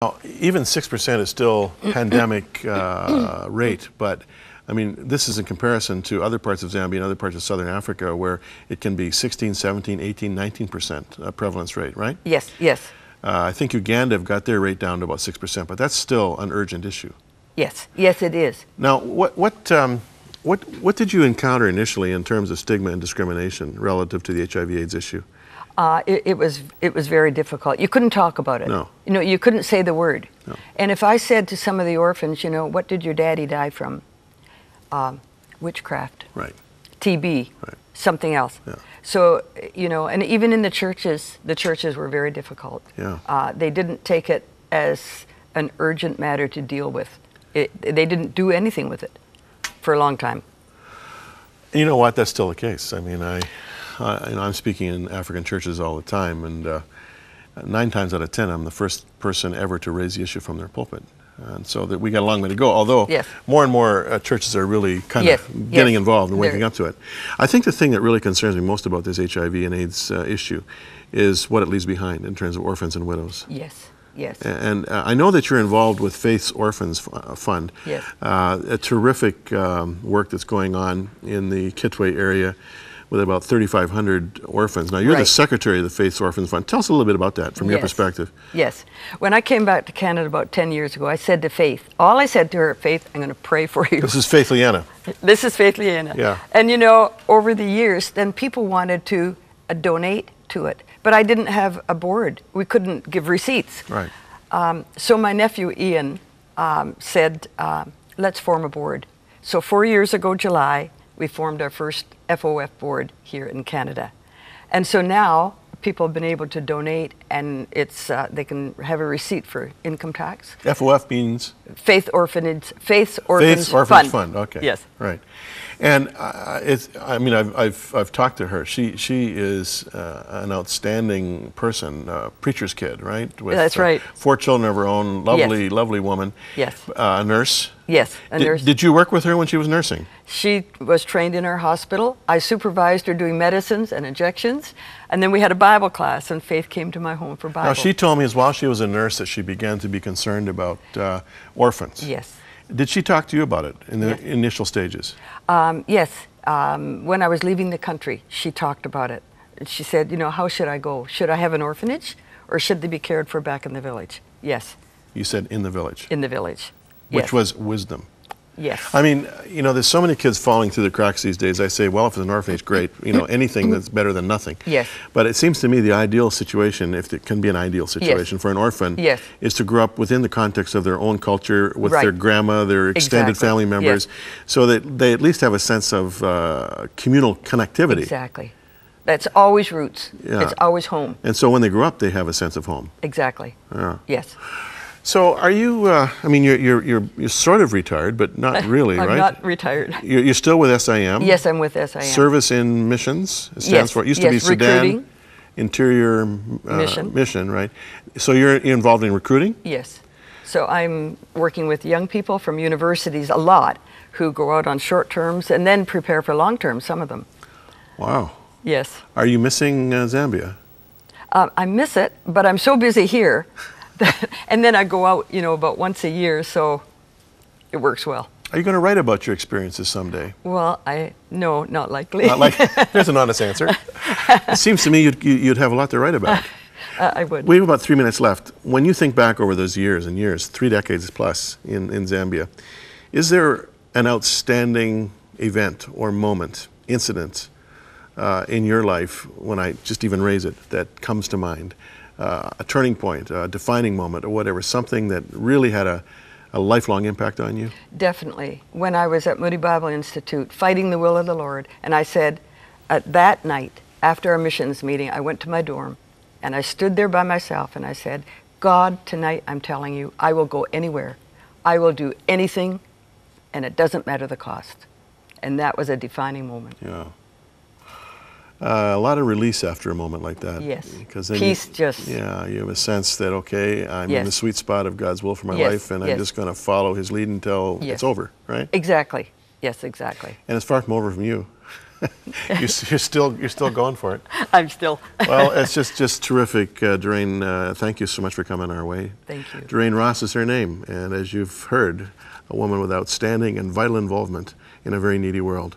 Now, even 6% is still pandemic rate, but I mean, this is in comparison to other parts of Zambia and other parts of Southern Africa where it can be 16, 17, 18, 19% prevalence rate, right? Yes, yes. I think Uganda have got their rate down to about 6%, but that's still an urgent issue. Yes, yes, it is. Now, what did you encounter initially in terms of stigma and discrimination relative to the HIV/AIDS issue? It was very difficult. You couldn't talk about it. No. You know, you couldn't say the word. No. And if I said to some of the orphans, you know, what did your daddy die from? Witchcraft. Right. TB. Right. Something else. Yeah. So, you know, and even in the churches were very difficult. Yeah. They didn't take it as an urgent matter to deal with. They didn't do anything with it for a long time. You know what? That's still the case. I mean, I'm speaking in African churches all the time, and 9 times out of 10, I'm the first person ever to raise the issue from their pulpit. And so that we got a long way to go, although yes. more and more churches are really kind of getting involved and waking up to it. I think the thing that really concerns me most about this HIV and AIDS issue is what it leaves behind in terms of orphans and widows. Yes. Yes. And I know that you're involved with Faith's Orphans Fund, yes. A terrific work that's going on in the Kitwe area with about 3,500 orphans. Now, you're the secretary of the Faith's Orphans Fund. Tell us a little bit about that from your perspective. Yes. When I came back to Canada about 10 years ago, I said to Faith, all I said to her, Faith, I'm going to pray for you. This is Faith Liana. This is Faith Liana. Yeah. And you know, over the years, then people wanted to donate to it. But I didn't have a board. We couldn't give receipts. Right. So my nephew Ian said, let's form a board. So 4 years ago, July, we formed our first FOF board here in Canada. And so now people have been able to donate, and it's they can have a receipt for income tax. FOF means? Faith's Orphans Fund. Okay. Yes. Right. And I mean, I've talked to her. She is an outstanding person, preacher's kid, right? With, that's right. 4 children of her own, lovely woman. Yes. A nurse. Yes, a nurse. Did you work with her when she was nursing? She was trained in our hospital. I supervised her doing medicines and injections. And then we had a Bible class, and Faith came to my home for Bible. Now, she told me as while she was a nurse that she began to be concerned about orphans. Yes. Did she talk to you about it in the initial stages? Yes. When I was leaving the country, she talked about it. She said, you know, how should I go? Should I have an orphanage, or should they be cared for back in the village? Yes. You said in the village. In the village. Which was wisdom. Yes. I mean, you know, there's so many kids falling through the cracks these days. I say, well, if it's an orphanage, great. You know, anything that's better than nothing. Yes. But it seems to me the ideal situation, if it can be an ideal situation for an orphan, is to grow up within the context of their own culture, with their grandma, their extended family members, so that they at least have a sense of communal connectivity. Exactly. That's always roots. Yeah. It's always home. And so when they grow up, they have a sense of home. Exactly. Yeah. Yes. So are you, I mean, you're sort of retired, but not really, right? I'm not retired. You're still with SIM? Yes, I'm with SIM. Service in Missions? It stands for, it used to be Sudan Interior Mission, right? So you're involved in recruiting? Yes. So I'm working with young people from universities a lot who go out on short terms and then prepare for long term, some of them. Wow. Yes. Are you missing Zambia? I miss it, but I'm so busy here. And then I go out, you know, about once a year, so it works well. Are you going to write about your experiences someday? Well, no, not likely. Not like, there's an honest answer. It seems to me you'd have a lot to write about. I would. We have about 3 minutes left. When you think back over those years and years, 3 decades plus in Zambia, is there an outstanding event or moment, incident in your life, when I just even raise it, that comes to mind? A turning point, a defining moment, or whatever, something that really had a lifelong impact on you? Definitely. When I was at Moody Bible Institute fighting the will of the Lord, and I said, that night, after our missions meeting, I went to my dorm, and I stood there by myself, and I said, God, tonight I'm telling you, I will go anywhere. I will do anything, and it doesn't matter the cost. And that was a defining moment. Yeah. A lot of release after a moment like that. Yes. Because then peace you have a sense that, okay, I'm in the sweet spot of God's will for my life, and I'm just going to follow His lead until it's over, right? Exactly. Yes, exactly. And it's far from over from you. You're still going for it. I'm still. Well, it's just terrific, Doraine. Thank you so much for coming our way. Thank you. Doraine Ross is her name, and as you've heard, a woman with outstanding and vital involvement in a very needy world.